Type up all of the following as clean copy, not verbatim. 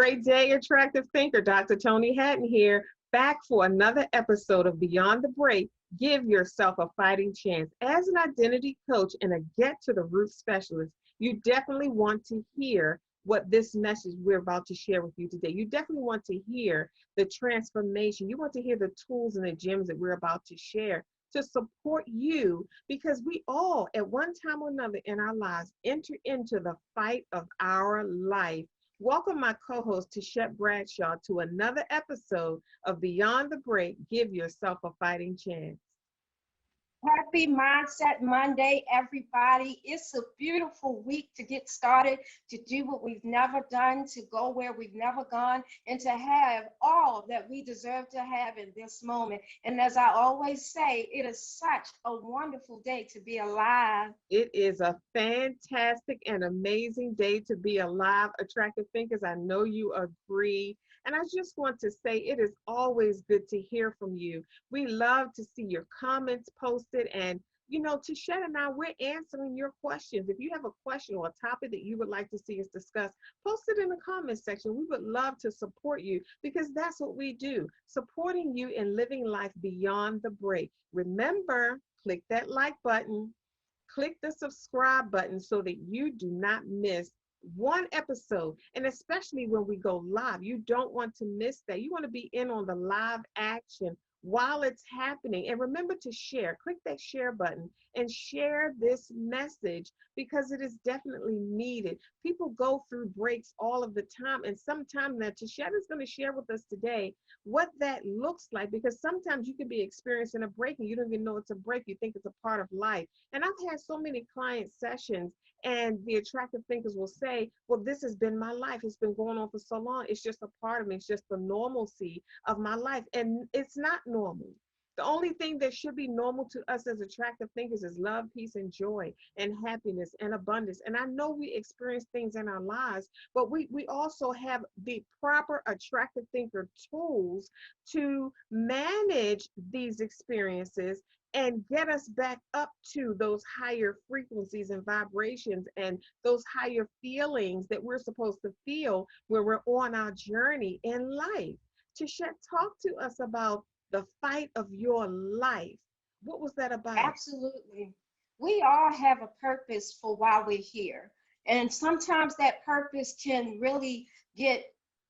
great day, attractive thinker. Dr. Toni Hatton here, back for another episode of Beyond the Break. Give yourself a fighting chance. As an identity coach and a get to the root specialist, you definitely want to hear what this message we're about to share with you today. You definitely want to hear the transformation. You want to hear the tools and the gems that we're about to share to support you, because we all, at one time or another in our lives, enter into the fight of our life. Welcome my co-host Tichet Bradshaw to another episode of Beyond the Break. Give yourself a fighting chance. Happy Mindset Monday, everybody. It's a beautiful week to get started, to do what we've never done, to go where we've never gone, and to have all that we deserve to have in this moment. And as I always say, it is such a wonderful day to be alive. It is a fantastic and amazing day to be alive, attractive thinkers. I know you agree. And I just want to say it is always good to hear from you. We love to see your comments posted. And, you know, Tichet and I, we're answering your questions. If you have a question or a topic that you would like to see us discuss, post it in the comments section. We would love to support you, because that's what we do, supporting you in living life beyond the break. Remember, click that like button, click the subscribe button so that you do not miss one episode. And especially when we go live, you don't want to miss that. You want to be in on the live action while it's happening. And remember to share. Click that share button and share this message, because it is definitely needed. People go through breaks all of the time, and sometimes that Tichet is going to share with us today what that looks like, because sometimes you can be experiencing a break and you don't even know it's a break. You think it's a part of life. And I've had so many client sessions, and the attractive thinkers will say, well, this has been my life. It's been going on for so long. It's just a part of me. It's just the normalcy of my life. And it's not normal. The only thing that should be normal to us as attractive thinkers is love, peace, and joy, and happiness, and abundance. And I know we experience things in our lives, but we also have the proper attractive thinker tools to manage these experiences and get us back up to those higher frequencies and vibrations and those higher feelings that we're supposed to feel when we're on our journey in life. Tichet, talk to us about the fight of your life. What was that about? Absolutely. We all have a purpose for why we're here. And sometimes that purpose can really get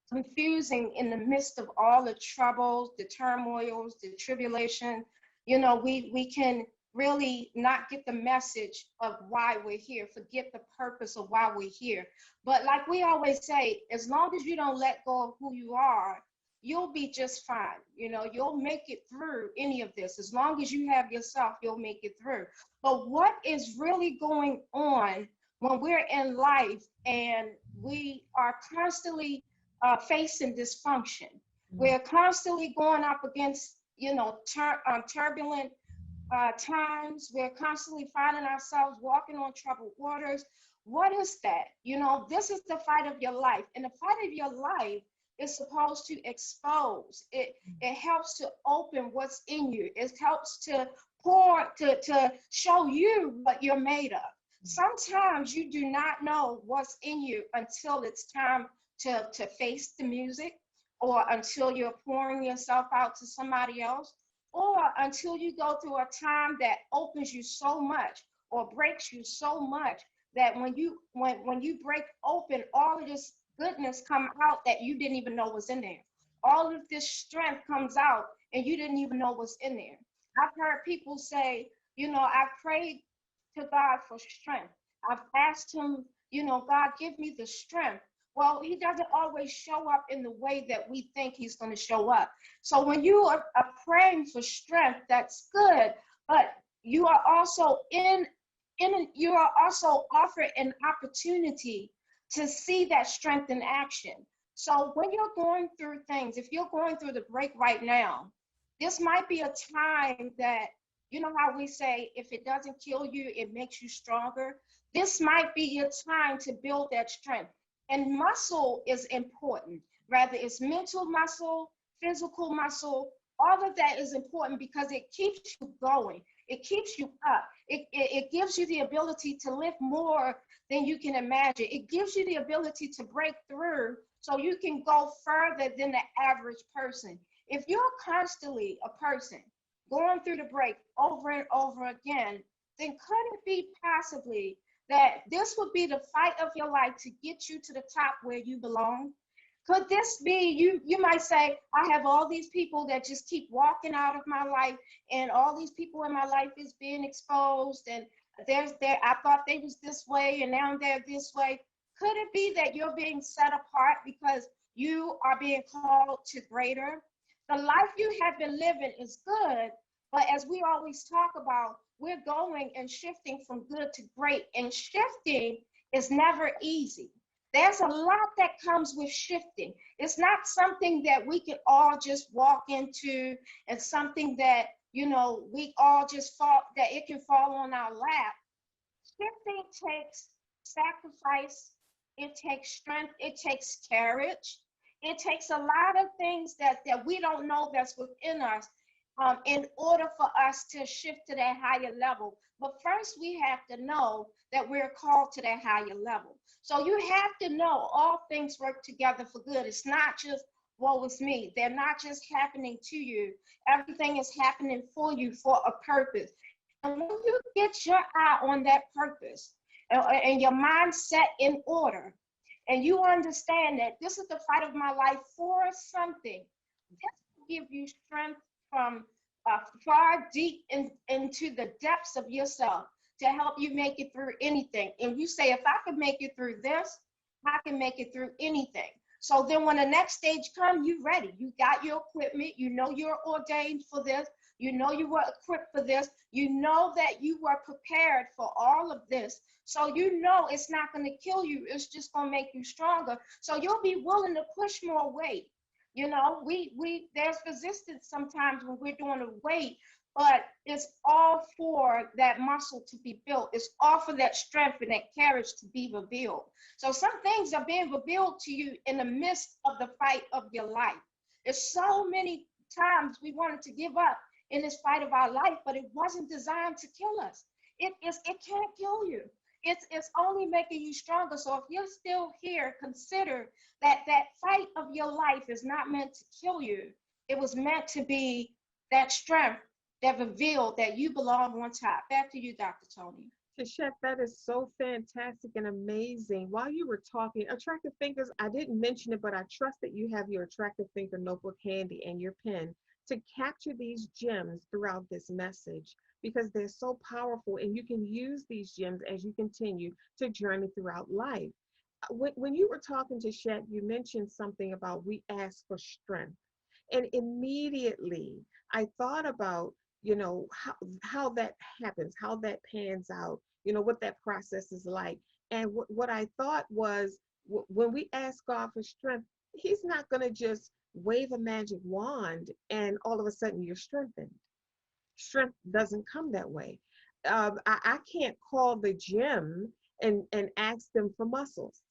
confusing in the midst of all the troubles, the turmoils, the tribulation. You know, we can really not get the message of why we're here, forget the purpose of why we're here. But like we always say, as long as you don't let go of who you are, you'll be just fine. You know, you'll make it through any of this. As long as you have yourself, you'll make it through. But what is really going on when we're in life and we are constantly facing dysfunction? We're constantly going up against, you know, turbulent times. We're constantly finding ourselves walking on troubled waters. What is that? You know, this is the fight of your life. And the fight of your life is supposed to expose. It helps to open what's in you. It helps to to show you what you're made of. Sometimes you do not know what's in you until it's time to face the music, or until you're pouring yourself out to somebody else, or until you go through a time that opens you so much or breaks you so much that when you break open, all of this goodness come out that you didn't even know was in there. All of this strength comes out and you didn't even know was in there. I've heard people say, you know, I've prayed to God for strength. I've asked him, you know, God, give me the strength. Well, he doesn't always show up in the way that we think he's going to show up. So when you are praying for strength, that's good, but you are also you are also offered an opportunity to see that strength in action. So when you're going through things, if you're going through the break right now, this might be a time that, you know how we say, if it doesn't kill you, it makes you stronger. This might be your time to build that strength. And muscle is important, whether it's mental muscle, physical muscle, all of that is important because it keeps you going. It keeps you up. It gives you the ability to lift more than you can imagine. It gives you the ability to break through so you can go further than the average person. If you're constantly a person going through the break over and over again, then could it be possibly that this would be the fight of your life to get you to the top where you belong? Could this be you? You might say, I have all these people that just keep walking out of my life, and all these people in my life is being exposed, and I thought they was this way, and now they're this way. Could it be that you're being set apart because you are being called to greater? The life you have been living is good, but as we always talk about, we're going and shifting from good to great, and shifting is never easy. There's a lot that comes with shifting. It's not something that we can all just walk into, and something that, we all just fall, that it can fall on our lap. Shifting takes sacrifice, it takes strength, it takes courage, it takes a lot of things that we don't know that's within us, in order for us to shift to that higher level. But first, we have to know that we're called to that higher level. So you have to know all things work together for good. It's not just, woe is me. They're not just happening to you. Everything is happening for you for a purpose. And when you get your eye on that purpose, and your mindset in order, and you understand that this is the fight of my life for something, this will give you strength from far deep into the depths of yourself to help you make it through anything. And you say, if I can make it through this, I can make it through anything. So then when the next stage comes, you're ready. You got your equipment. You know you're ordained for this. You know you were equipped for this. You know that you were prepared for all of this. So you know it's not going to kill you. It's just going to make you stronger. So you'll be willing to push more weight. There's resistance sometimes when we're doing a weight, but it's all for that muscle to be built. It's all for that strength and that courage to be revealed. So some things are being revealed to you in the midst of the fight of your life. There's so many times we wanted to give up in this fight of our life, but it wasn't designed to kill us. It can't kill you. It's only making you stronger. So if you're still here, consider that fight of your life is not meant to kill you. It was meant to be that strength that revealed that you belong on top. Back to you, Dr. Toni. Tichet, that is so fantastic and amazing. While you were talking, Attractive Thinkers, I didn't mention it, but I trust that you have your Attractive Thinker notebook handy and your pen to capture these gems throughout this message, because they're so powerful, and you can use these gems as you continue to journey throughout life. When you were talking to Shet, you mentioned something about we ask for strength. And immediately I thought about, how that happens, how that pans out, what that process is like. And what I thought was, when we ask God for strength, he's not going to just wave a magic wand and all of a sudden you're strengthened. Strength doesn't come that way. I can't call the gym and ask them for muscles.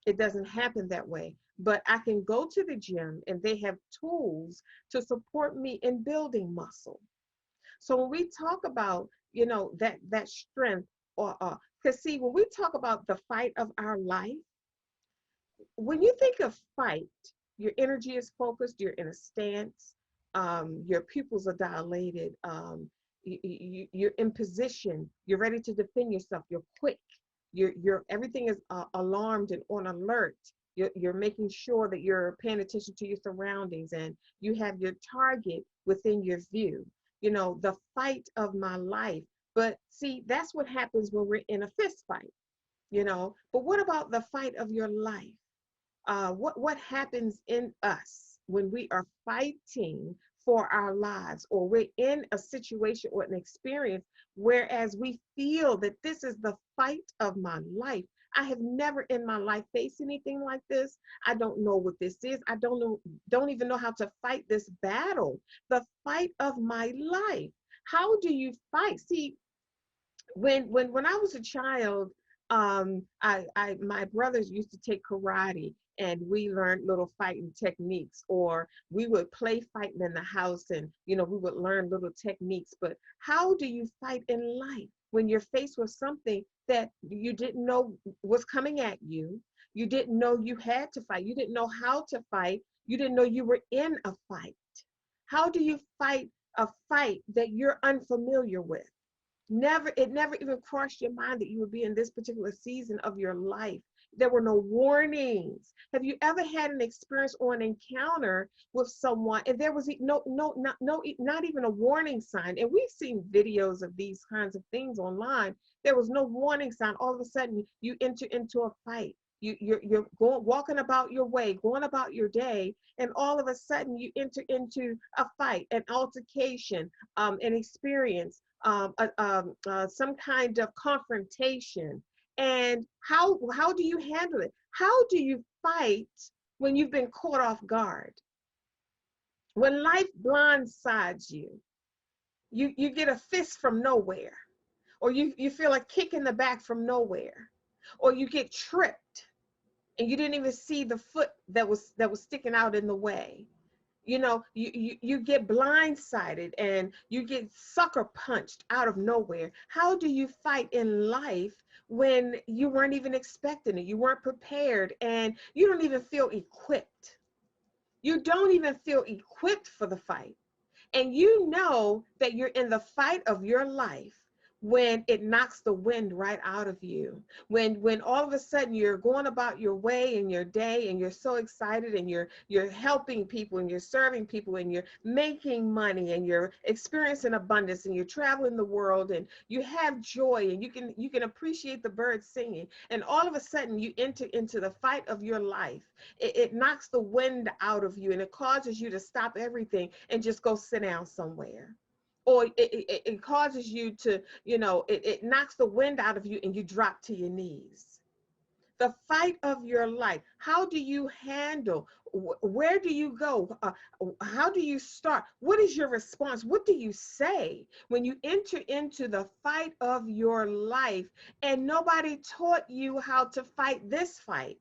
It doesn't happen that way. But I can go to the gym and they have tools to support me in building muscle. So when we talk about, that strength, or because see, when we talk about the fight of our life, when you think of fight, your energy is focused, you're in a stance, your pupils are dilated, you're in position, you're ready to defend yourself, you're quick, you're everything is alarmed and on alert. You're making sure that you're paying attention to your surroundings, and you have your target within your view. The fight of my life. But see, that's what happens when we're in a fist fight. But what about the fight of your life? What happens in us when we are fighting for our lives, or we're in a situation or an experience whereas we feel that this is the fight of my life? I have never in my life faced anything like this. I don't know what this is. I don't even know how to fight this battle, the fight of my life. How do you fight? See, when I was a child, my brothers used to take karate, and we learned little fighting techniques, or we would play fighting in the house, and we would learn little techniques. But how do you fight in life when you're faced with something that you didn't know was coming at you? You didn't know you had to fight. You didn't know how to fight. You didn't know you were in a fight. How do you fight a fight that you're unfamiliar with? It never even crossed your mind that you would be in this particular season of your life. There were no warnings. Have you ever had an experience or an encounter with someone and there was not even a warning sign? And we've seen videos of these kinds of things online. There was no warning sign. All of a sudden you enter into a fight. You're going, walking about your way, going about your day, and all of a sudden you enter into a fight, an altercation, an experience, some kind of confrontation. And how do you handle it? How do you fight when you've been caught off guard? When life blindsides you, you get a fist from nowhere, or you feel a kick in the back from nowhere, or you get tripped and you didn't even see the foot that was sticking out in the way. You know, you get blindsided and you get sucker punched out of nowhere. How do you fight in life when you weren't even expecting it? You weren't prepared and you don't even feel equipped. You don't even feel equipped for the fight. And you know that you're in the fight of your life when it knocks the wind right out of you, when all of a sudden you're going about your way in your day and you're so excited and you're helping people and you're serving people and you're making money and you're experiencing abundance and you're traveling the world and you have joy and you can appreciate the birds singing, and all of a sudden you enter into the fight of your life. It knocks the wind out of you and it causes you to stop everything and just go sit down somewhere. Or it causes you to, it knocks the wind out of you and you drop to your knees. The fight of your life. How do you handle? Where do you go? How do you start? What is your response? What do you say when you enter into the fight of your life and nobody taught you how to fight this fight?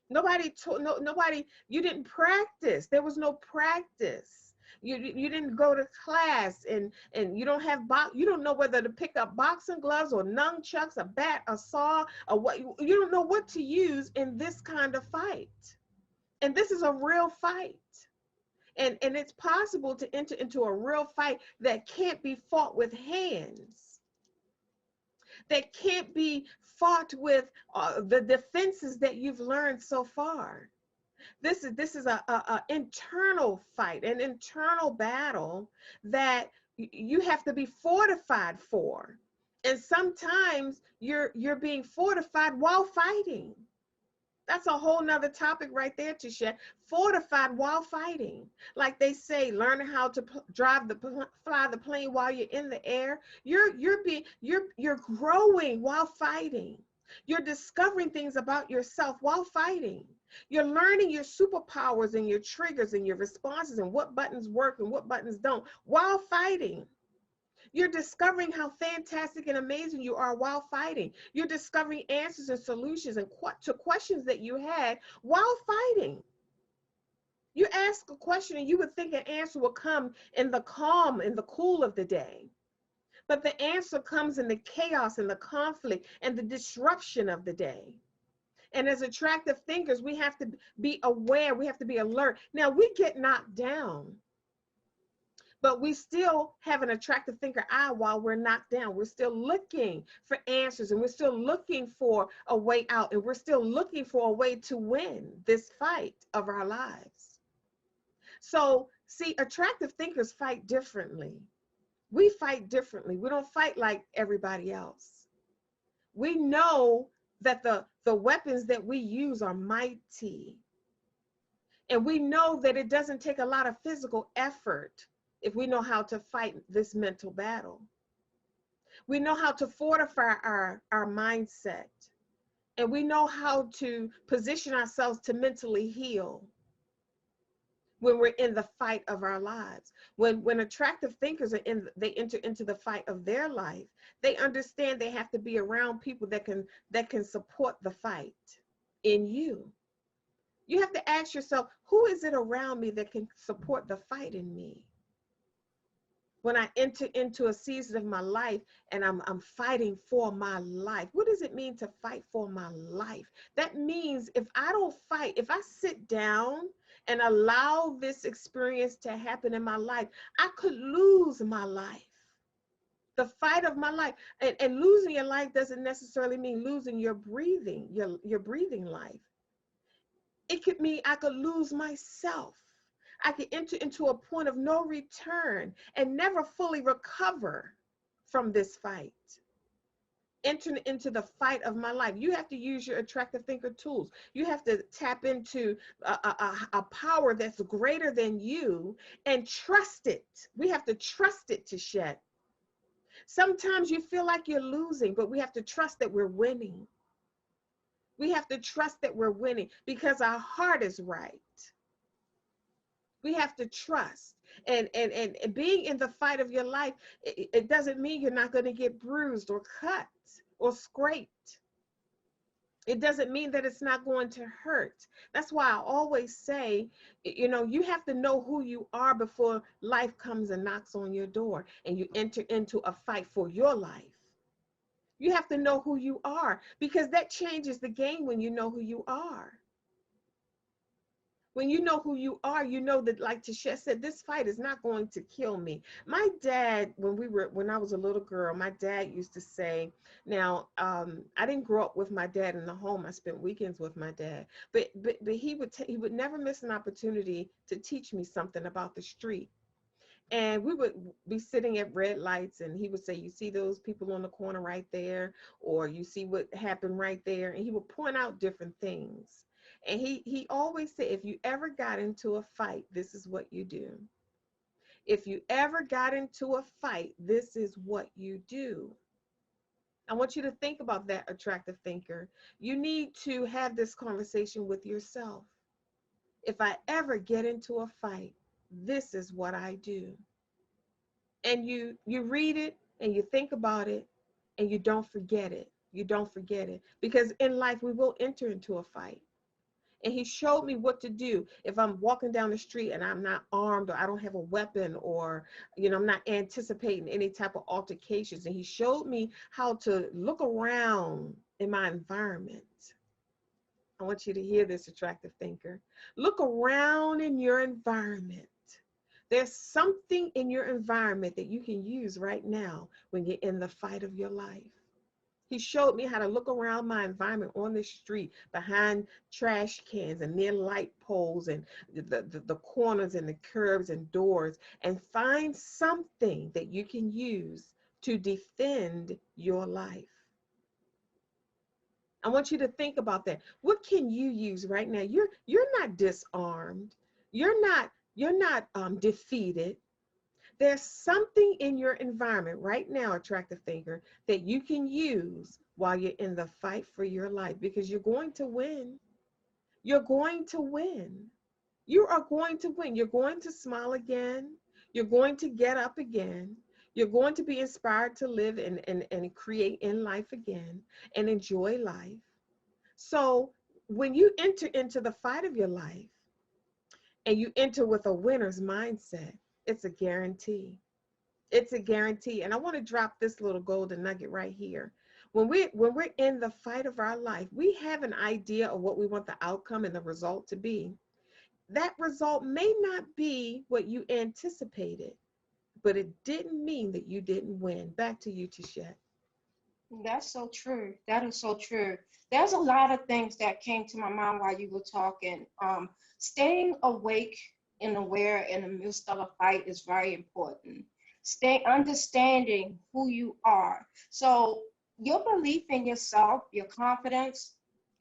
Nobody taught, nobody, you didn't practice. There was no practice. You didn't go to class and you don't have you don't know whether to pick up boxing gloves or nunchucks, a bat, a saw, or what. You don't know what to use in this kind of fight. And this is a real fight. And it's possible to enter into a real fight that can't be fought with hands, that can't be fought with the defenses that you've learned so far. This is a internal fight, an internal battle that you have to be fortified for. And sometimes you're being fortified while fighting. That's a whole nother topic right there, Tichet. Fortified while fighting. Like they say, learning how to fly the plane while you're in the air. You're growing while fighting. You're discovering things about yourself while fighting. You're learning your superpowers and your triggers and your responses and what buttons work and what buttons don't while fighting. You're discovering how fantastic and amazing you are while fighting. You're discovering answers and solutions and to questions that you had while fighting. You ask a question and you would think an answer will come in the calm, in the cool of the day. But the answer comes in the chaos and the conflict and the disruption of the day. And as attractive thinkers, we have to be aware, we have to be alert. Now, we get knocked down, but we still have an attractive thinker eye while we're knocked down. We're still looking for answers and we're still looking for a way out and we're still looking for a way to win this fight of our lives. So, see, attractive thinkers fight differently. We fight differently. We don't fight like everybody else. We know that the weapons that we use are mighty. And we know that it doesn't take a lot of physical effort if we know how to fight this mental battle. We know how to fortify our mindset. And we know how to position ourselves to mentally heal when we're in the fight of our lives. When attractive thinkers they enter into the fight of their life, they understand they have to be around people that can support the fight in you. You have to ask yourself, who is it around me that can support the fight in me? When I enter into a season of my life and I'm fighting for my life. What does it mean to fight for my life? That means if I don't fight, if I sit down and allow this experience to happen in my life, I could lose my life. The fight of my life. And losing your life doesn't necessarily mean losing your breathing, your breathing life. It could mean I could lose myself. I could enter into a point of no return and never fully recover from this fight. Enter into the fight of my life. You have to use your attractive thinker tools. You have to tap into a power that's greater than you and trust it. We have to trust it, Tichet. Sometimes you feel like you're losing, but we have to trust that we're winning. We have to trust that we're winning because our heart is right. We have to trust. And being in the fight of your life, it doesn't mean you're not going to get bruised or cut or scraped. It doesn't mean that it's not going to hurt. That's why I always say, you have to know who you are before life comes and knocks on your door and you enter into a fight for your life. You have to know who you are because that changes the game when you know who you are. When you know who you are, you know that, like Tichet said, this fight is not going to kill me. My dad, when I was a little girl, my dad used to say, now, I didn't grow up with my dad in the home. I spent weekends with my dad, but he would never miss an opportunity to teach me something about the street. And we would be sitting at red lights and he would say, you see those people on the corner right there, or you see what happened right there. And he would point out different things. And he always said, if you ever got into a fight, this is what you do. If you ever got into a fight, this is what you do. I want you to think about that, attractive thinker. You need to have this conversation with yourself. If I ever get into a fight, this is what I do. And you read it and you think about it and you don't forget it. You don't forget it. Because in life, we will enter into a fight. And he showed me what to do if I'm walking down the street and I'm not armed or I don't have a weapon or, I'm not anticipating any type of altercations. And he showed me how to look around in my environment. I want you to hear this, attractive thinker. Look around in your environment. There's something in your environment that you can use right now when you're in the fight of your life. He showed me how to look around my environment on the street, behind trash cans and near light poles and the corners and the curbs and doors, and find something that you can use to defend your life. I want you to think about that. What can you use right now? You're not disarmed. You're not defeated. There's something in your environment right now, attractive thinker, that you can use while you're in the fight for your life because you're going to win. You're going to win. You are going to win. You're going to smile again. You're going to get up again. You're going to be inspired to live and create in life again and enjoy life. So when you enter into the fight of your life and you enter with a winner's mindset, it's a guarantee. It's a guarantee. And I want to drop this little golden nugget right here. When we're in the fight of our life, we have an idea of what we want the outcome and the result to be. That result may not be what you anticipated, but it didn't mean that you didn't win. Back to you, Tichet. That's so true. That is so true. There's a lot of things that came to my mind while you were talking. Staying awake and aware in the midst of a fight is very important. Stay understanding who you are. So your belief in yourself, your confidence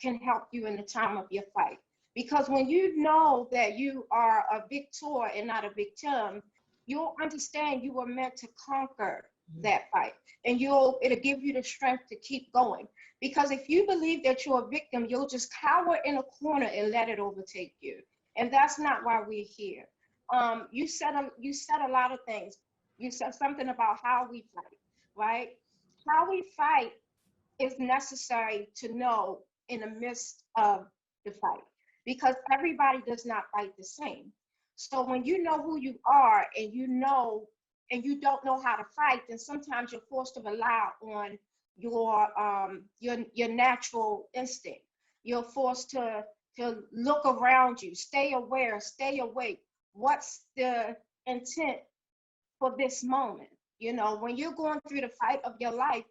can help you in the time of your fight. Because when you know that you are a victor and not a victim, you'll understand you were meant to conquer that fight, and it'll give you the strength to keep going. Because if you believe that you're a victim, you'll just cower in a corner and let it overtake you, and that's not why we're here. You said a lot of things. You said something about how we fight, right? How we fight is necessary to know in the midst of the fight, because everybody does not fight the same. So when you know who you are and you know and you don't know how to fight, then sometimes you're forced to rely on your natural instinct. You're forced to look around you, stay aware, stay awake. What's the intent for this moment? You know, when you're going through the fight of your life,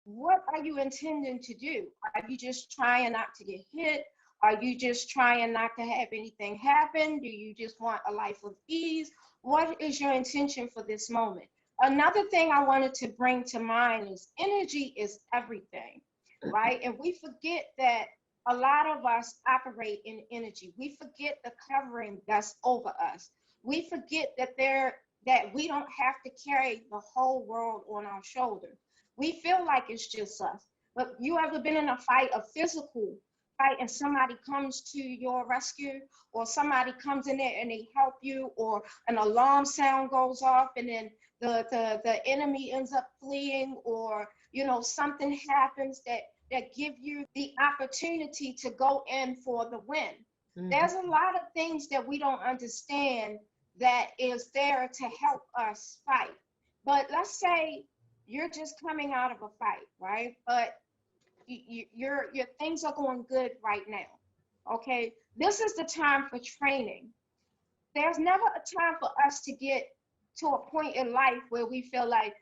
what are you intending to do? Are you just trying not to get hit? Are you just trying not to have anything happen? Do you just want a life of ease? What is your intention for this moment? Another thing I wanted to bring to mind is energy is everything, right? And we forget that a lot of us operate in energy. We forget the covering that's over us. We forget that we don't have to carry the whole world on our shoulders. We feel like it's just us. But you ever been in a fight, a physical fight, and somebody comes to your rescue, or somebody comes in there and they help you, or an alarm sound goes off and then the enemy ends up fleeing, or something happens that give you the opportunity to go in for the win. There's a lot of things that we don't understand that is there to help us fight. But let's say you're just coming out of a fight, right? But your things are going good right now. Okay, this is the time for training. There's never a time for us to get to a point in life where we feel like,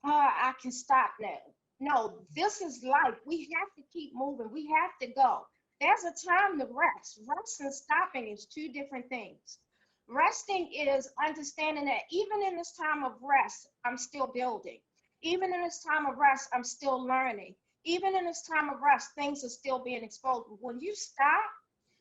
oh, I can stop now. No, this is life. We have to keep moving. We have to go. There's a time to rest. Rest and stopping is two different things. Resting is understanding that even in this time of rest, I'm still building. Even in this time of rest, I'm still learning. Even in this time of rest, things are still being exposed. But when you stop,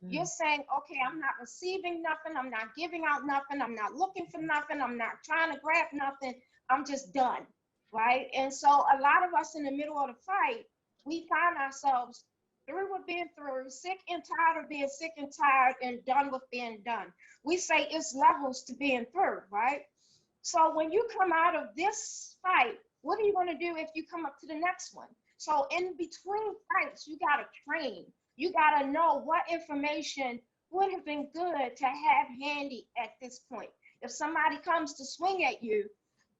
you're saying, okay, I'm not receiving nothing. I'm not giving out nothing. I'm not looking for nothing. I'm not trying to grab nothing. I'm just done, right? And so a lot of us in the middle of the fight, we find ourselves through with being through, sick and tired of being sick and tired, and done with being done. We say it's levels to being through, right? So when you come out of this fight, what are you going to do if you come up to the next one? So in between fights, you got to train. You got to know what information would have been good to have handy at this point. If somebody comes to swing at you,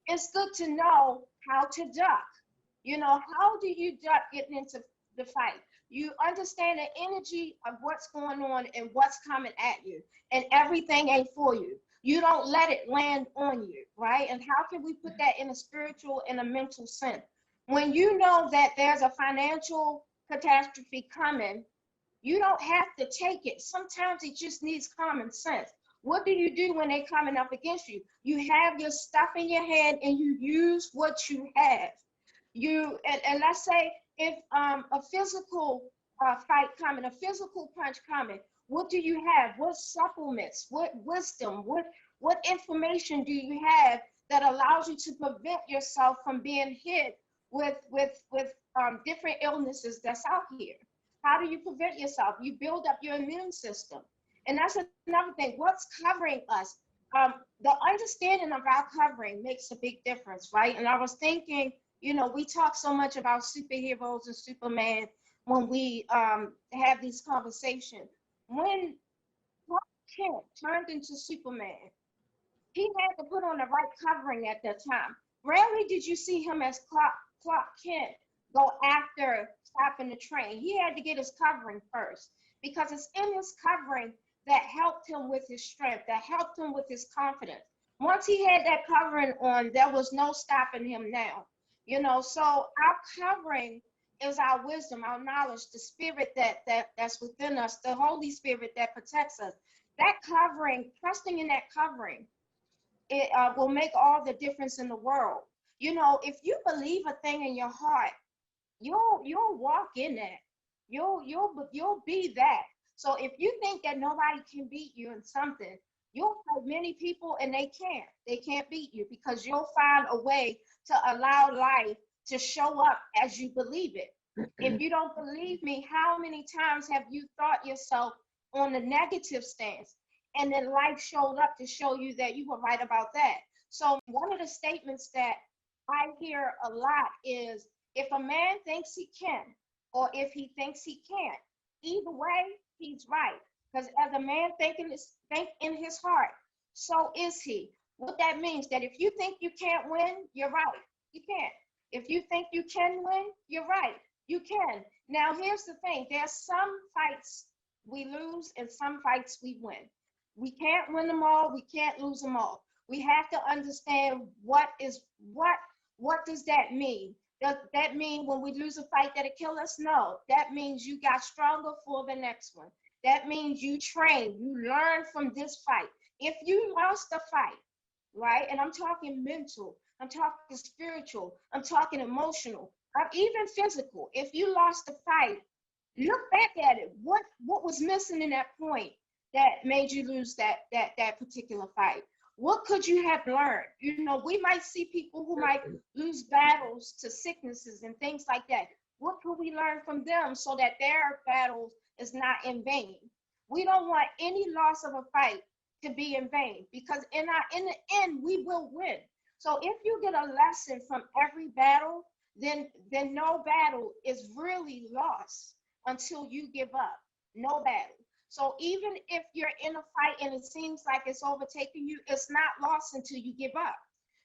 it's good to know how to duck. How do you duck getting into the fight? You understand the energy of what's going on and what's coming at you, and everything ain't for you. You don't let it land on you, right? And how can we put that in a spiritual and a mental sense? When you know that there's a financial catastrophe coming, you don't have to take it. Sometimes it just needs common sense. What do you do when they're coming up against you? You have your stuff in your hand and you use what you have. And let's say if a physical fight coming, a physical punch coming, what do you have? What supplements? What wisdom? What information do you have that allows you to prevent yourself from being hit with different illnesses that's out here? How do you prevent yourself? You build up your immune system. And that's another thing. What's covering us? The understanding of our covering makes a big difference, right? And I was thinking, we talk so much about superheroes and Superman when we have these conversations. When Clark Kent turned into Superman, he had to put on the right covering at that time. Rarely did you see him as Clark Kent go after stopping the train. He had to get his covering first, because it's in his covering that helped him with his strength, that helped him with his confidence. Once he had that covering on, there was no stopping him now. So our covering is our wisdom, our knowledge, the spirit that's within us, the Holy Spirit that protects us. That covering, trusting in that covering, it will make all the difference in the world. If you believe a thing in your heart, you'll walk in that. You'll be that. So if you think that nobody can beat you in something, you'll fight many people and they can't beat you, because you'll find a way to allow life to show up as you believe it. If you don't believe me, how many times have you thought yourself on the negative stance, and then life showed up to show you that you were right about that? So one of the statements that I hear a lot is, if a man thinks he can, or if he thinks he can't, either way, he's right. Because as a man think in his heart, so is he. What that means, that if you think you can't win, you're right. You can't. If you think you can win, you're right. You can. Now, here's the thing. There's some fights we lose and some fights we win. We can't win them all. We can't lose them all. We have to understand what does that mean? Does that mean when we lose a fight that it kill us? No. That means you got stronger for the next one. That means you train, you learn from this fight. If you lost a fight, right? And I'm talking mental, I'm talking spiritual, I'm talking emotional, I'm even physical. If you lost a fight, look back at it. What was missing in that point that made you lose that particular fight? What could you have learned? You know, we might see people who might lose battles to sicknesses and things like that. What could we learn from them so that their battles is not in vain? We don't want any loss of a fight to be in vain, because in the end we will win. So if you get a lesson from every battle, then no battle is really lost until you give up. No battle. So even if you're in a fight and it seems like it's overtaking you, it's not lost until you give up.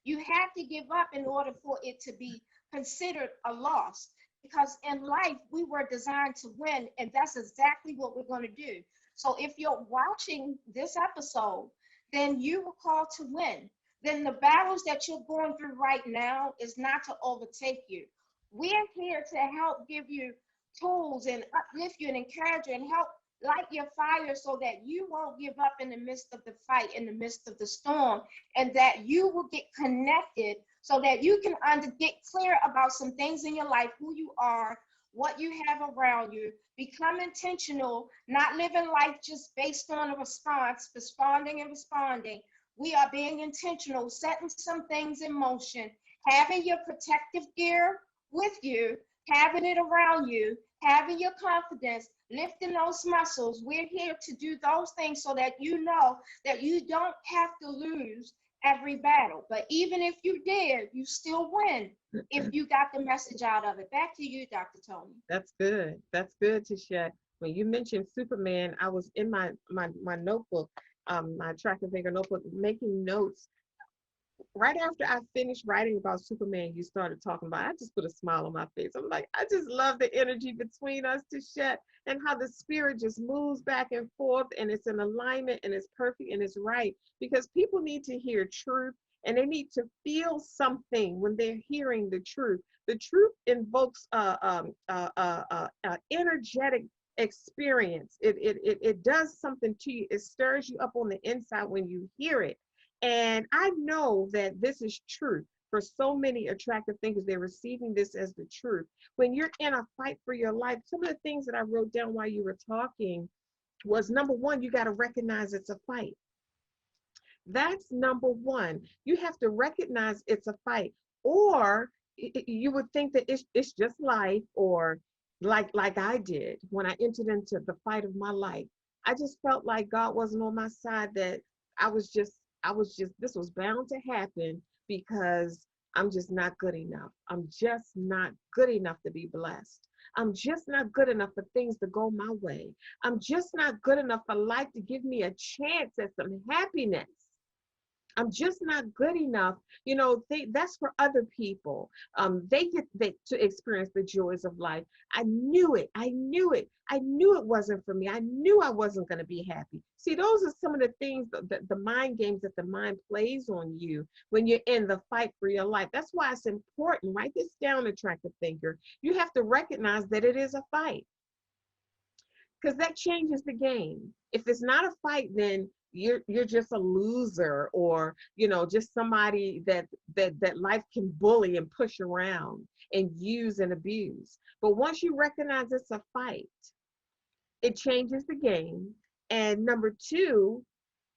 You have to give up in order for it to be considered a loss. Because in life, we were designed to win, and that's exactly what we're going to do. So if you're watching this episode, then you were called to win. Then the battles that you're going through right now is not to overtake you. We're here to help give you tools and uplift you and encourage you and help light your fire so that you won't give up in the midst of the fight, in the midst of the storm, and that you will get connected so that you can get clear about some things in your life, who you are, what you have around you. Become intentional, not living life just based on a response, responding and responding. We are being intentional, setting some things in motion, having your protective gear with you, having it around you, having your confidence, lifting those muscles. We're here to do those things so that you know that you don't have to lose every battle. But even if you did, you still win if you got the message out of it. Back to you, Dr. Toni. That's good. That's good, Tichet. When you mentioned Superman, I was in my notebook, my track and finger notebook, making notes. Right after I finished writing about Superman, you started talking about, I just put a smile on my face. I'm like, I just love the energy between us, Tichet, and how the spirit just moves back and forth, and it's in alignment, and it's perfect, and it's right. Because people need to hear truth, and they need to feel something when they're hearing the truth. The truth invokes energetic experience. It does something to you. It stirs you up on the inside when you hear it. And I know that this is true for so many attractive thinkers. They're receiving this as the truth. When you're in a fight for your life, some of the things that I wrote down while you were talking was, number one, you got to recognize it's a fight. That's number one. You have to recognize it's a fight. Or you would think that it's just life, or like I did when I entered into the fight of my life. I just felt like God wasn't on my side, that I was just this was bound to happen because I'm just not good enough. I'm just not good enough to be blessed. I'm just not good enough for things to go my way. I'm just not good enough for life to give me a chance at some happiness. I'm just not good enough. You know, that's for other people. They get to experience the joys of life. I knew it. I knew it. I knew it wasn't for me. I knew I wasn't going to be happy. See, those are some of the things, the mind games that the mind plays on you when you're in the fight for your life. That's why it's important. Write this down, attractive thinker. You have to recognize that it is a fight, because that changes the game. If it's not a fight, then you're just a loser, or just somebody that life can bully and push around and use and abuse. But once you recognize it's a fight, it changes the game. And number two,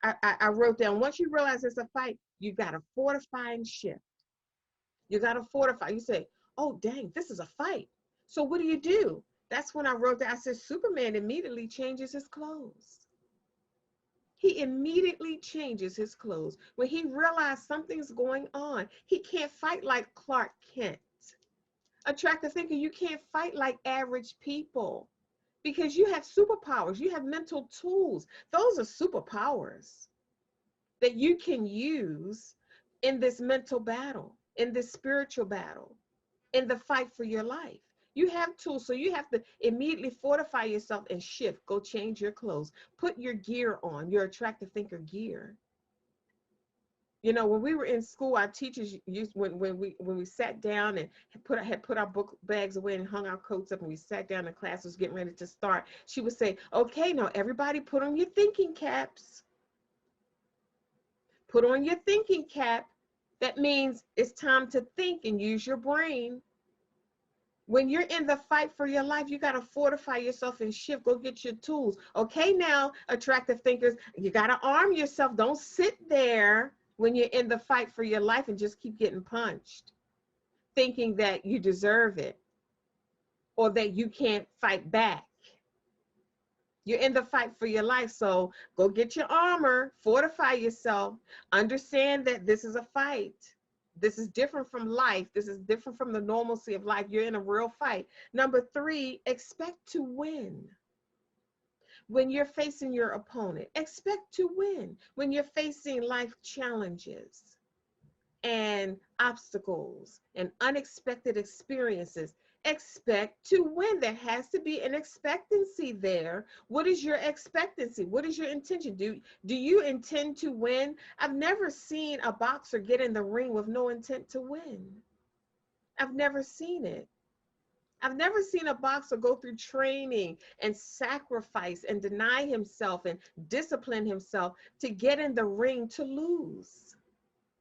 I wrote down, once you realize it's a fight, you got to fortify and shift. You got to fortify. You say, oh dang, this is a fight, so what do? That's when I wrote that. I said, Superman immediately changes his clothes. He immediately changes his clothes. When he realized something's going on, he can't fight like Clark Kent. Attractive thinker, you can't fight like average people, because you have superpowers. You have mental tools. Those are superpowers. that you can use in this mental battle, in this spiritual battle, in the fight for your life. You have tools, so you have to immediately fortify yourself and shift. Go change your clothes. Put your gear on, your attractive thinker gear. You know, when we were in school, our teachers used when we sat down and had put our book bags away and hung our coats up, and we sat down and class was getting ready to start. She would say, "Okay, now everybody, put on your thinking caps. Put on your thinking cap." That means it's time to think and use your brain. When you're in the fight for your life, you got to fortify yourself and shift. Go get your tools. Okay, now, attractive thinkers, you got to arm yourself. Don't sit there when you're in the fight for your life and just keep getting punched, thinking that you deserve it or that you can't fight back. You're in the fight for your life. So go get your armor, fortify yourself, understand that this is a fight. This is different from life. This is different from the normalcy of life. You're in a real fight. Number 3, expect to win. When you're facing your opponent, expect to win. When you're facing life challenges and obstacles and unexpected experiences, expect to win. There has to be an expectancy there. What is your expectancy? What is your intention? Do you intend to win? I've never seen a boxer get in the ring with no intent to win. I've never seen it. I've never seen a boxer go through training and sacrifice and deny himself and discipline himself to get in the ring to lose.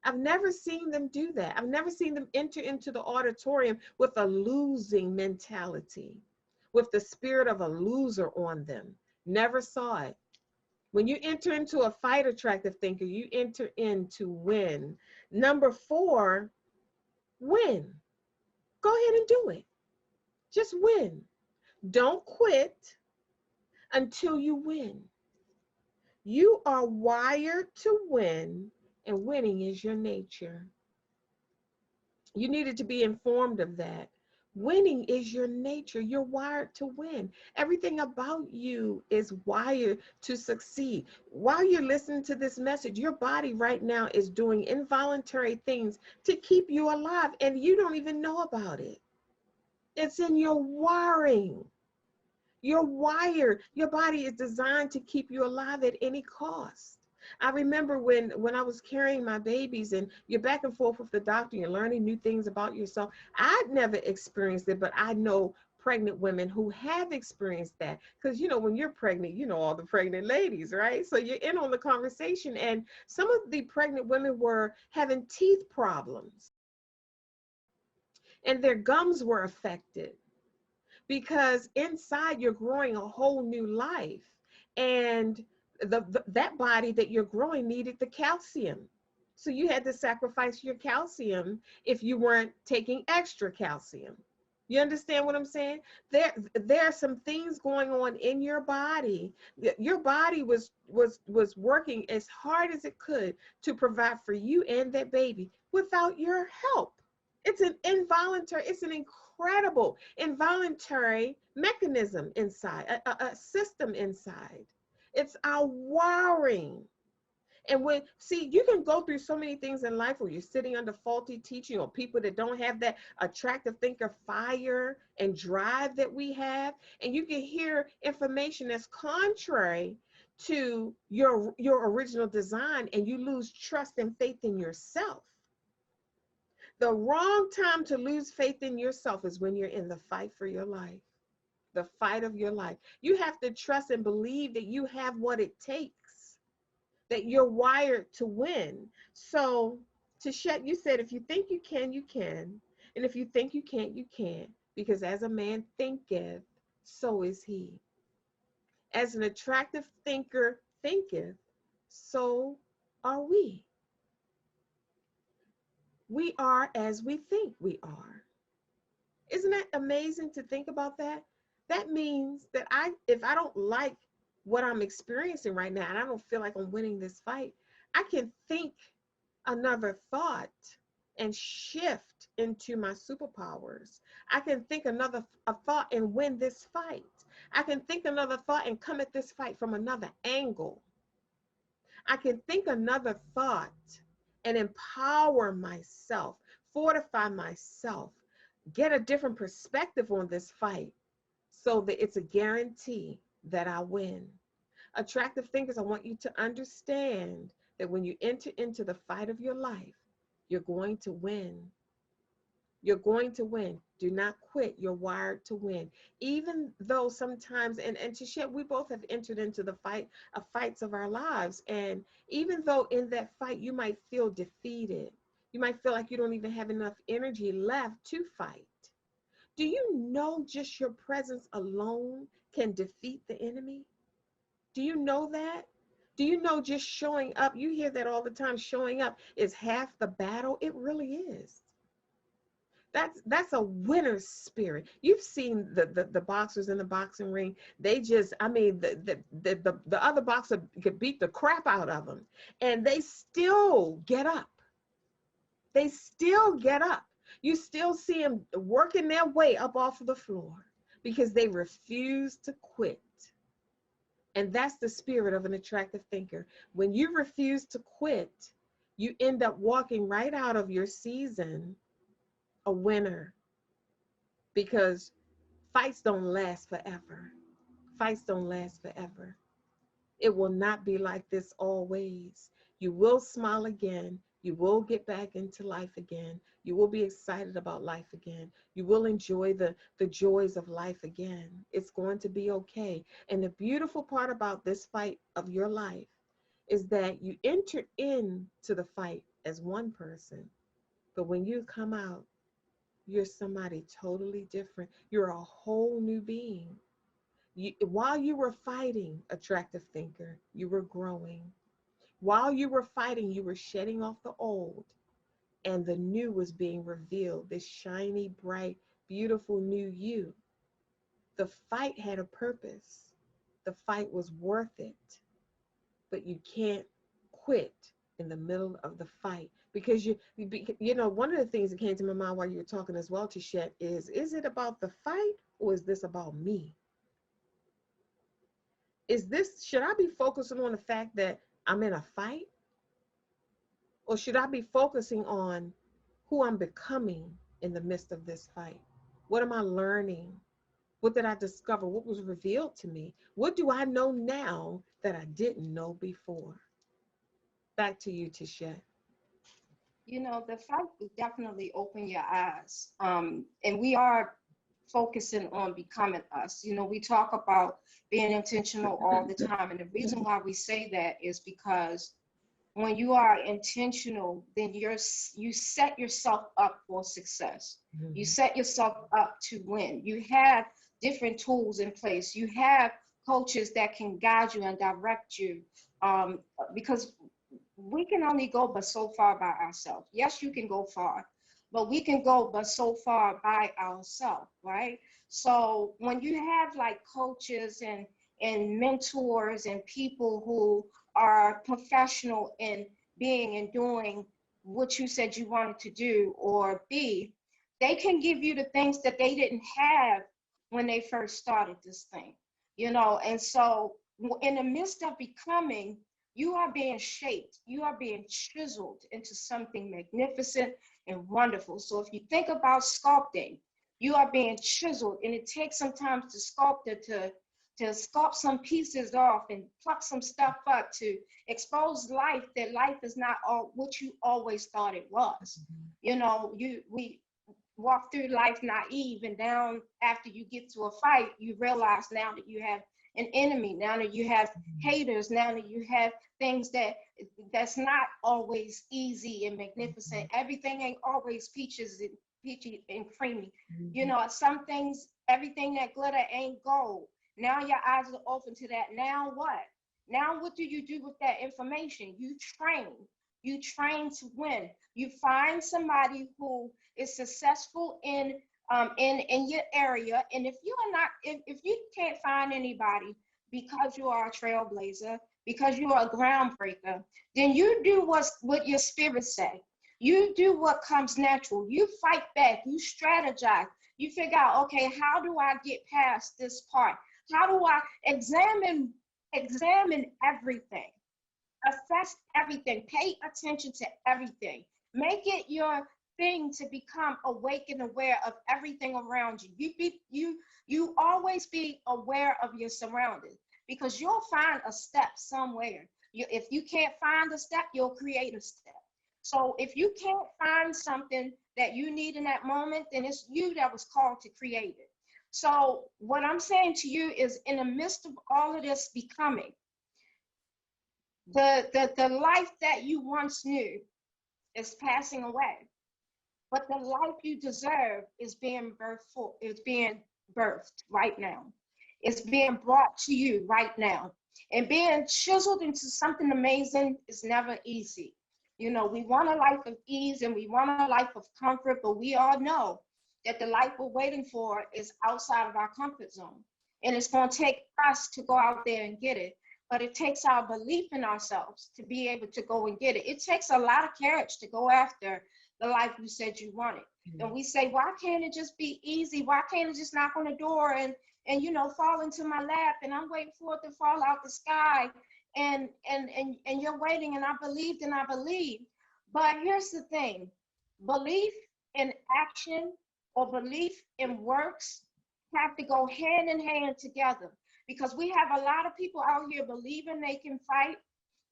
I've never seen them do that. I've never seen them enter into the auditorium with a losing mentality, with the spirit of a loser on them. Never saw it. When you enter into a fight, attractive thinker, you enter in to win. Number 4, win. Go ahead and do it. Just win. Don't quit until you win. You are wired to win, and winning is your nature. You needed to be informed of that. Winning is your nature. You're wired to win. Everything about you is wired to succeed. While you're listening to this message, your body right now is doing involuntary things to keep you alive, and you don't even know about it. It's in your wiring. You're wired. Your body is designed to keep you alive at any cost. I remember when I was carrying my babies and you're back and forth with the doctor, you're learning new things about yourself. I'd never experienced it, but I know pregnant women who have experienced that. Because, you know, when you're pregnant, you know all the pregnant ladies, right? So you're in on the conversation. And some of the pregnant women were having teeth problems and their gums were affected, because inside you're growing a whole new life, and that body that you're growing needed the calcium, so you had to sacrifice your calcium if you weren't taking extra calcium. You understand what I'm saying? There are some things going on in your body. Your body was working as hard as it could to provide for you and that baby without your help. It's an involuntary, it's an incredible involuntary mechanism inside, a system inside. It's our wiring. And when, see, you can go through so many things in life where you're sitting under faulty teaching, or people that don't have that attractive thinker fire and drive that we have. And you can hear information that's contrary to your original design, and you lose trust and faith in yourself. The wrong time to lose faith in yourself is when you're in the fight for your life, the fight of your life. You have to trust and believe that you have what it takes, that you're wired to win. So, Tichet, you said, if you think you can, you can. And if you think you can't, you can't. Because as a man thinketh, so is he. As an attractive thinker thinketh, so are we. We are as we think we are. Isn't that amazing to think about that? That means that if I don't like what I'm experiencing right now and I don't feel like I'm winning this fight, I can think another thought and shift into my superpowers. I can think a thought and win this fight. I can think another thought and come at this fight from another angle. I can think another thought and empower myself, fortify myself, get a different perspective on this fight so that it's a guarantee that I win. Attractive thinkers, I want you to understand that when you enter into the fight of your life, you're going to win. You're going to win. Do not quit. You're wired to win. Even though sometimes, and Tichet, we both have entered into the fights of our lives. And even though in that fight you might feel defeated, you might feel like you don't even have enough energy left to fight. Do you know just your presence alone can defeat the enemy? Do you know that? Do you know just showing up? You hear that all the time. Showing up is half the battle. It really is. That's a winner's spirit. You've seen the boxers in the boxing ring. They just, I mean, the other boxer could beat the crap out of them, and they still get up. They still get up. You still see them working their way up off of the floor because they refuse to quit. And that's the spirit of an attractive thinker. When you refuse to quit, you end up walking right out of your season a winner, because fights don't last forever. Fights don't last forever. It will not be like this always. You will smile again. You will get back into life again. You will be excited about life again. You will enjoy the joys of life again. It's going to be okay. And the beautiful part about this fight of your life is that you enter into the fight as one person, but when you come out, you're somebody totally different. You're a whole new being. While you were fighting, attractive thinker, you were growing. While you were fighting, you were shedding off the old, and the new was being revealed, this shiny, bright, beautiful new you. The fight had a purpose. The fight was worth it, but you can't quit in the middle of the fight, because you know, one of the things that came to my mind while you were talking as well, Tichet, is it about the fight or is this about me? Should I be focusing on the fact that I'm in a fight, or should I be focusing on who I'm becoming in the midst of this fight? What am I learning? What did I discover? What was revealed to me? What do I know now that I didn't know before? Back to you, Tichet. You know, the fight will definitely open your eyes. And we are focusing on becoming us. You know, we talk about being intentional all the time. And the reason why we say that is because when you are intentional, then you set yourself up for success. You set yourself up to win. You have different tools in place. You have coaches that can guide you and direct you, because we can only go but so far by ourselves. Yes, you can go far, but we can go but so far by ourselves, right? So when you have like coaches and mentors and people who are professional in being and doing what you said you wanted to do or be, they can give you the things that they didn't have when they first started this thing, you know. And so in the midst of becoming, you are being shaped, you are being chiseled into something magnificent and wonderful. So if you think about sculpting, you are being chiseled, and it takes sometimes the sculptor to sculpt some pieces off and pluck some stuff up to expose life, that life is not all what you always thought it was. You know, we walk through life naive, and down after you get to a fight, you realize now that you have an enemy, now that you have haters, now that you have things that's not always easy and magnificent. Everything ain't always peachy and creamy. You know, some things, everything that glitter ain't gold. Now your eyes are open to that. Now what? Now what do you do with that information? You train. You train to win. You find somebody who is successful in your area. And if you are not, if you can't find anybody because you are a trailblazer, because you are a groundbreaker, then you do what your spirit say. You do what comes natural. You fight back. You strategize. You figure out, okay, how do I get past this part? How do I examine everything? Assess everything. Pay attention to everything. Make it your thing to become awake and aware of everything around you. You always be aware of your surroundings, because you'll find a step somewhere. If you can't find a step, you'll create a step. So if you can't find something that you need in that moment, then it's you that was called to create it. So what I'm saying to you is, in the midst of all of this becoming, the life that you once knew is passing away, but the life you deserve is being birthed right now. It's being brought to you right now. And being chiseled into something amazing is never easy. You know, we want a life of ease and we want a life of comfort, but we all know that the life we're waiting for is outside of our comfort zone. And it's going to take us to go out there and get it. But it takes our belief in ourselves to be able to go and get it. It takes a lot of courage to go after the life you said you wanted. Mm-hmm. And we say, why can't it just be easy? Why can't it just knock on the door and you know, fall into my lap, and I'm waiting for it to fall out the sky, and you're waiting, and I believed and I believe. But here's the thing: belief in action or belief in works have to go hand in hand together, because we have a lot of people out here believing they can fight,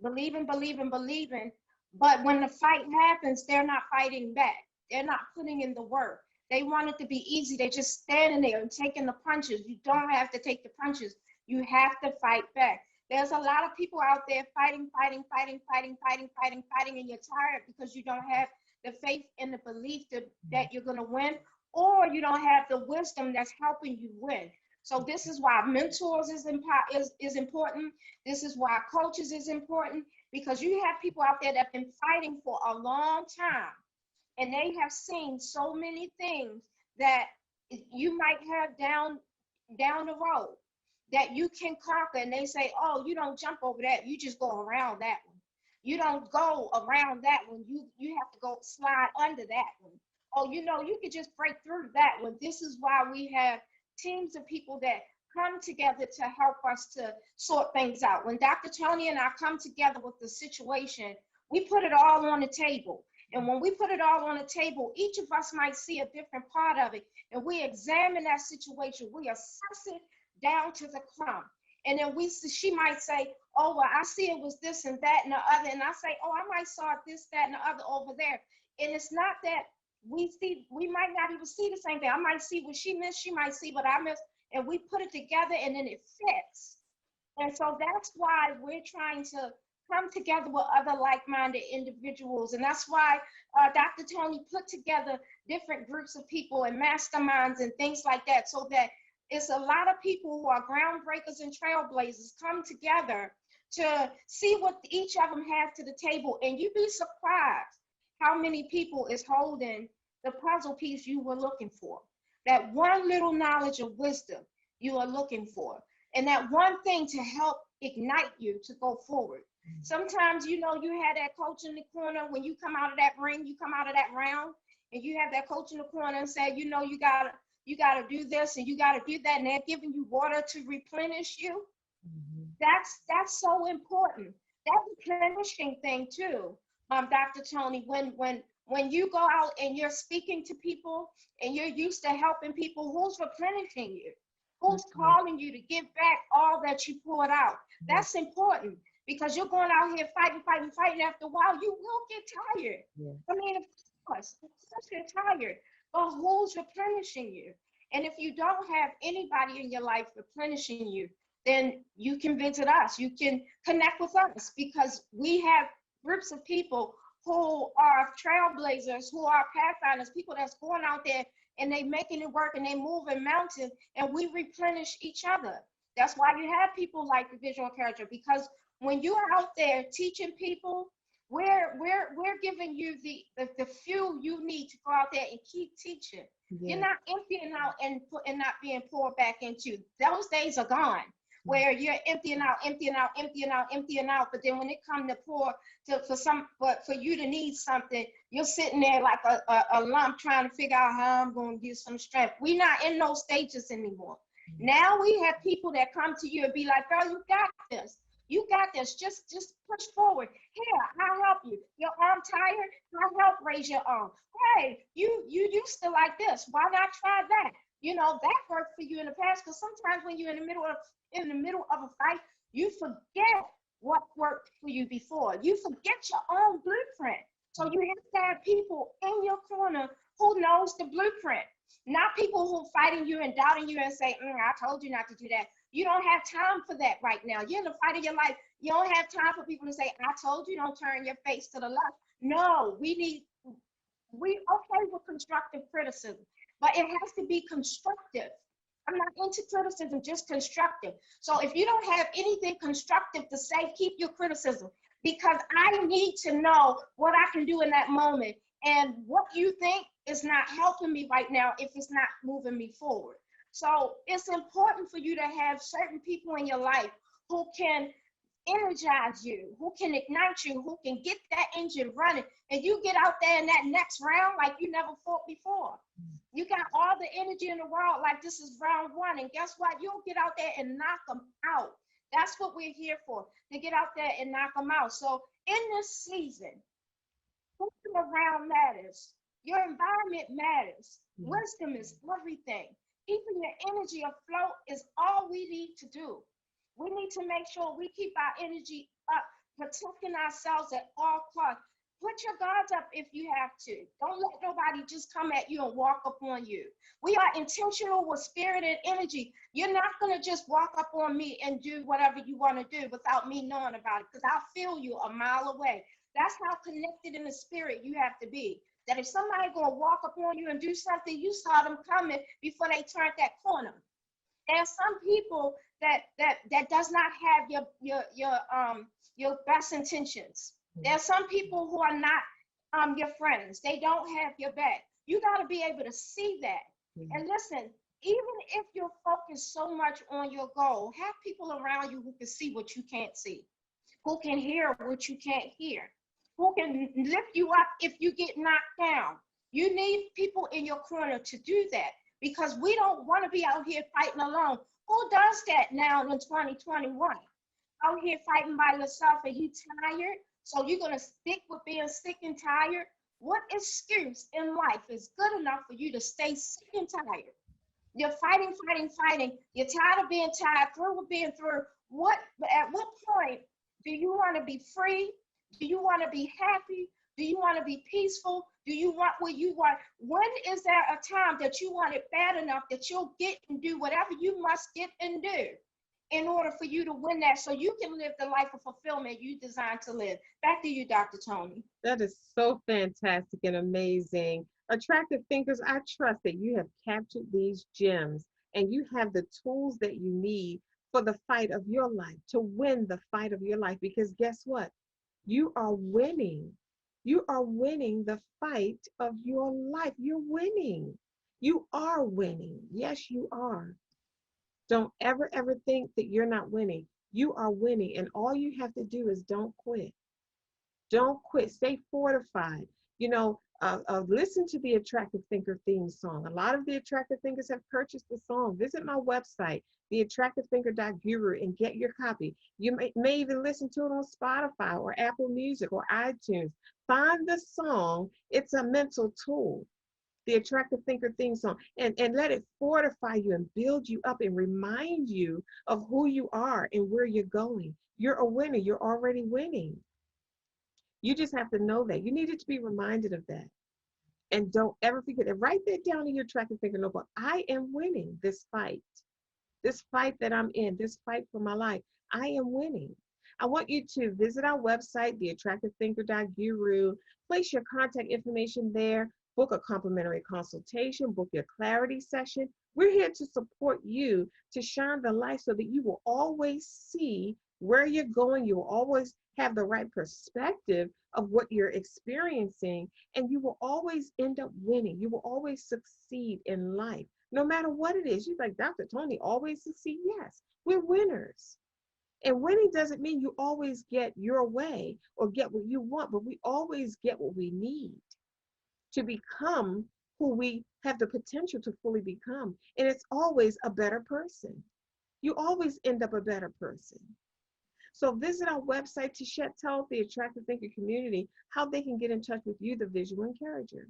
believing, but when the fight happens, they're not fighting back. They're not putting in the work. They want it to be easy. They're just standing there and taking the punches. You don't have to take the punches. You have to fight back. There's a lot of people out there fighting, and you're tired because you don't have the faith and the belief that you're going to win, or you don't have the wisdom that's helping you win. So this is why mentors is important. This is why coaches is important, because you have people out there that have been fighting for a long time. And they have seen so many things that you might have down the road that you can conquer. And they say, oh, you don't jump over that. You just go around that one. You don't go around that one. You have to go slide under that one. Oh, you know, you could just break through that one. This is why we have teams of people that come together to help us to sort things out. When Dr. Toni and I come together with the situation, we put it all on the table. And when we put it all on the table, each of us might see a different part of it. And we examine that situation. We assess it down to the crumb. And then she might say, oh, well, I see it was this and that and the other. And I say, oh, I might saw this, that, and the other over there. And it's not that we might not even see the same thing. I might see what she missed. She might see what I missed. And we put it together and then it fits. And so that's why we're trying to come together with other like-minded individuals. And that's why Dr. Toni put together different groups of people and masterminds and things like that, so that it's a lot of people who are groundbreakers and trailblazers come together to see what each of them have to the table. And you'd be surprised how many people is holding the puzzle piece you were looking for, that one little knowledge of wisdom you are looking for, and that one thing to help ignite you to go forward. Sometimes, you know, you had that coach in the corner when you come out of that ring, you come out of that round, and you have that coach in the corner and say, you know, you gotta do this and you gotta do that, and they're giving you water to replenish you. Mm-hmm. That's so important. That replenishing thing too, Dr. Toni, when you go out and you're speaking to people and you're used to helping people, who's replenishing you? Who's calling you to give back all that you poured out? That's important, because you're going out here fighting. After a while, you will get tired. Yeah. I mean, of course you're tired, but who's replenishing you? And if you don't have anybody in your life replenishing you, then you can visit us. You can connect with us, because we have groups of people who are trailblazers, who are pathfinders, people that's going out there and they making it work and they moving mountains, and we replenish each other. That's why you have people like the visual character, because when you're out there teaching people, we're giving you the fuel you need to go out there and keep teaching. Yeah. You're not emptying out and not being poured back into. Those days are gone, where you're emptying out, but then when it comes to pour for you to need something, you're sitting there like a lump trying to figure out how I'm going to get some strength. We're not in those stages anymore. Now we have people that come to you and be like, girl, you got this. You got this. Just push forward. Here, I'll help you. Your arm tired? I'll help raise your arm. Hey, you used to like this. Why not try that? You know, that worked for you in the past. Because sometimes when you're in the middle of a fight, you forget what worked for you before. You forget your own blueprint. So you have to have people in your corner who knows the blueprint, not people who are fighting you and doubting you and say, I told you not to do that. You don't have time for that right now. You're in the fight of your life. You don't have time for people to say, I told you, don't turn your face to the left. No, we okay with constructive criticism, but it has to be constructive. I'm not into criticism, just constructive. So if you don't have anything constructive to say, keep your criticism, because I need to know what I can do in that moment. And what you think is not helping me right now if it's not moving me forward. So it's important for you to have certain people in your life who can energize you, who can ignite you, who can get that engine running, and you get out there in that next round like you never fought before. You got all the energy in the world like this is round one, and guess what? You'll get out there and knock them out. That's what we're here for, to get out there and knock them out. So in this season, who you're around matters. Your environment matters. Wisdom is everything. Keeping your energy afloat is all we need to do. We need to make sure we keep our energy up, protecting ourselves at all costs. Put your guards up if you have to. Don't let nobody just come at you and walk up on you. We are intentional with spirit and energy. You're not going to just walk up on me and do whatever you want to do without me knowing about it, because I'll feel you a mile away. That's how connected in the spirit you have to be. That if somebody going to walk up on you and do something, you saw them coming before they turned that corner. There are some people that does not have your best intentions. There are some people who are not your friends. They don't have your back. You got to be able to see that. And listen, even if you're focused so much on your goal, have people around you who can see what you can't see, who can hear what you can't hear, who can lift you up if you get knocked down. You need people in your corner to do that, because we don't want to be out here fighting alone. Who does that now in 2021? Out here fighting by yourself and you tired, so you're going to stick with being sick and tired? What excuse in life is good enough for you to stay sick and tired? You're fighting. You're tired of being tired, through with being through. At what point do you want to be free? Do you want to be happy? Do you want to be peaceful? Do you want what you want? When is there a time that you want it bad enough that you'll get and do whatever you must get and do in order for you to win that, so you can live the life of fulfillment you designed to live? Back to you, Dr. Toni. That is so fantastic and amazing. Attractive thinkers, I trust that you have captured these gems and you have the tools that you need for the fight of your life, to win the fight of your life. Because guess what? You are winning. You are winning the fight of your life. You're winning. You are winning. Yes, you are. Don't ever think that you're not winning. You are winning. And all you have to do is don't quit. Don't quit. Stay fortified. Listen to the Attractive Thinker theme song. A lot of the Attractive Thinkers have purchased the song. Visit my website, theattractivethinker.guru, and get your copy. You may even listen to it on Spotify or Apple Music or iTunes. Find the song. It's a mental tool. The Attractive Thinker theme song, and let it fortify you and build you up and remind you of who you are and where you're going. You're a winner. You're already winning. You just have to know that. You needed to be reminded of that. And don't ever forget it. Write that down in your Attractive Thinker notebook. I am winning this fight. This fight that I'm in, this fight for my life. I am winning. I want you to visit our website, theattractivethinker.guru. Place your contact information there. Book a complimentary consultation. Book your clarity session. We're here to support you to shine the light so that you will always see where you're going. You will always have the right perspective of what you're experiencing, and you will always end up winning. You will always succeed in life, no matter what it is. You're like, Dr. Toni, always succeed? Yes, we're winners. And winning doesn't mean you always get your way or get what you want, but we always get what we need to become who we have the potential to fully become. And it's always a better person. You always end up a better person. So visit our website to tell the Attractive Thinker community how they can get in touch with you, the visual encourager.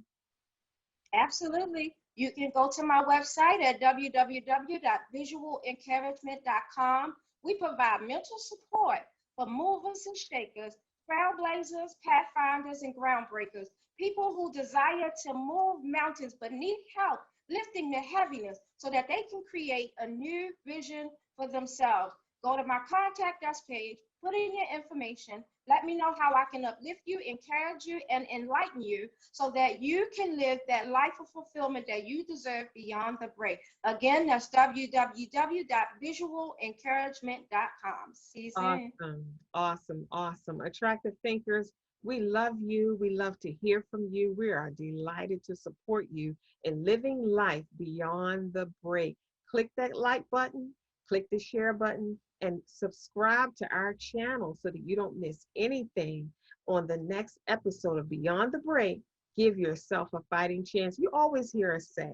Absolutely. You can go to my website at www.visualencouragement.com. We provide mental support for movers and shakers, trailblazers, pathfinders, and groundbreakers, people who desire to move mountains but need help lifting the heaviness so that they can create a new vision for themselves. Go to my contact us page, put in your information, let me know how I can uplift you, encourage you, and enlighten you so that you can live that life of fulfillment that you deserve beyond the break. Again, that's www.visualencouragement.com. See you soon. Awesome, awesome, awesome. Attractive thinkers, we love you. We love to hear from you. We are delighted to support you in living life beyond the break. Click that like button, click the share button, and subscribe to our channel so that you don't miss anything on the next episode of Beyond the Break. Give yourself a fighting chance. You always hear us say,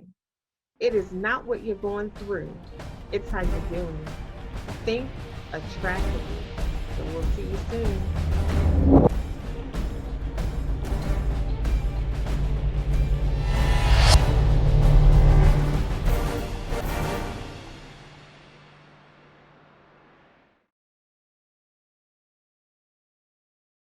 it is not what you're going through, it's how you're doing it. Think attractively. So we'll see you soon.